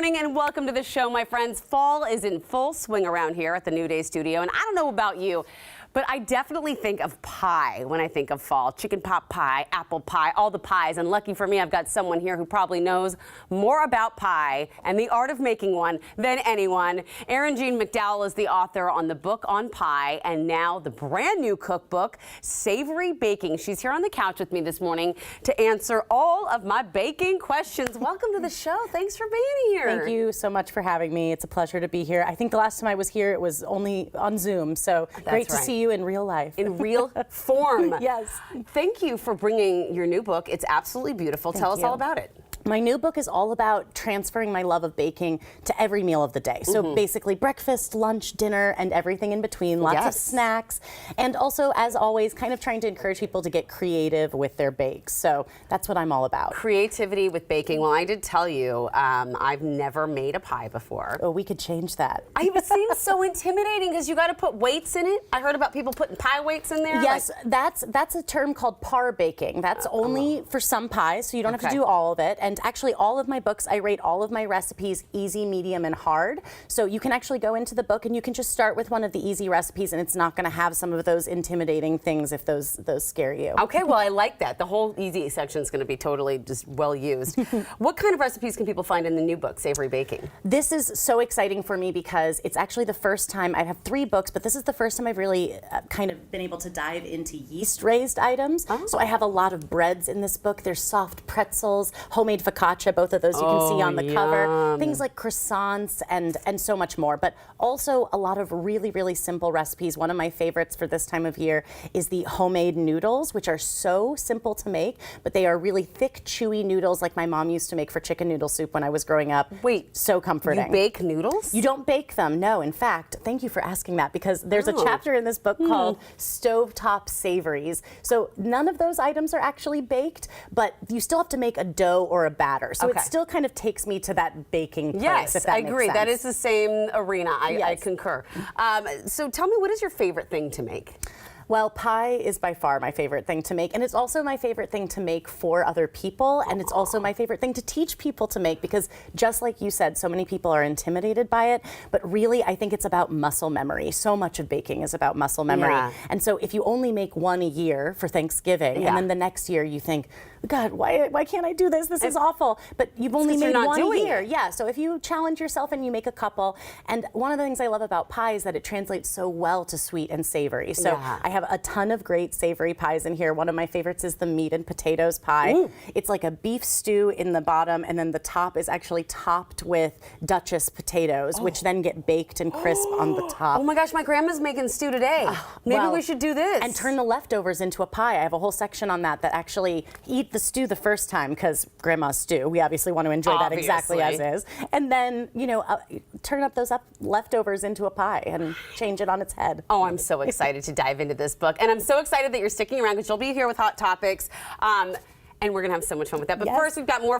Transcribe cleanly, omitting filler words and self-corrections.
Morning and welcome to the show, my friends. Fall is in full swing around here at the New Day studio, and I don't know about you, but I definitely think of pie when I think of fall. Chicken pot pie, apple pie, all the pies. And lucky for me, I've got someone here who probably knows more about pie and the art of making one than anyone. Erin Jeanne McDowell is the author on the book on pie and now the brand new cookbook, Savory Baking. She's here on the couch with me this morning to answer all of my baking questions. Welcome to the show. Thanks for being here. Thank you so much for having me. It's a pleasure to be here. I think the last time I was here, it was only on Zoom, so great to see you in real life. In real form. Yes. Thank you for bringing your new book. It's absolutely beautiful. Tell us all about it. My new book is all about transferring my love of baking to every meal of the day. So basically breakfast, lunch, dinner, and everything in between. Lots of snacks. And also, as always, kind of trying to encourage people to get creative with their bakes. So that's what I'm all about. Creativity with baking. Well, I did tell you, I've never made a pie before. Oh, we could change that. It seems so intimidating because you got to put weights in it. I heard about people putting pie weights in there. Yes, that's a term called par baking. That's only for some pies, so you don't have to do all of it. And actually, all of my books, I rate all of my recipes easy, medium, and hard. So you can actually go into the book and you can just start with one of the easy recipes, and it's not going to have some of those intimidating things if those scare you. Okay, well, I like that. The whole easy section is going to be totally just well used. What kind of recipes can people find in the new book, Savory Baking? This is so exciting for me because it's actually the first time. I have 3 books, but this is the first time I've really kind of been able to dive into yeast-raised items. So I have a lot of breads in this book. There's soft pretzels, homemade focaccia, both of those you can see on the cover. Things like croissants and so much more. But also a lot of really, really simple recipes. One of my favorites for this time of year is the homemade noodles, which are so simple to make, but they are really thick, chewy noodles like my mom used to make for chicken noodle soup when I was growing up. Wait, so comforting. You bake noodles? You don't bake them, no. In fact, thank you for asking that because there's a chapter in this book called Stovetop Savories. So none of those items are actually baked, but you still have to make a dough or a batter. So it still kind of takes me to that baking place. Yes, if that I agree. makes sense. That is the same arena. I concur. So tell me, what is your favorite thing to make? Well, pie is by far my favorite thing to make, and it's also my favorite thing to make for other people, and it's also my favorite thing to teach people to make because just like you said, so many people are intimidated by it, but really I think it's about muscle memory. So much of baking is about muscle memory. And so if you only make one a year for Thanksgiving, and then the next year you think, God, why can't I do this? This is awful. But you've only made one a year. Yeah, so if you challenge yourself and you make a couple, and one of the things I love about pie is that it translates so well to sweet and savory. So I have a ton of great savory pies in here. One of my favorites is the meat and potatoes pie. It's like a beef stew in the bottom, and then the top is actually topped with Duchess potatoes, which then get baked and crisp on the top. Oh my gosh, my grandma's making stew today. Maybe we should do this. And turn the leftovers into a pie. I have a whole section on that actually eat the stew the first time because grandma's stew. We obviously want to enjoy that exactly as is. And then, you know, turn up those leftovers into a pie and change it on its head. Oh, I'm so excited to dive into this book. And I'm so excited that you're sticking around because you'll be here with Hot Topics. And we're going to have so much fun with that. But first, we've got more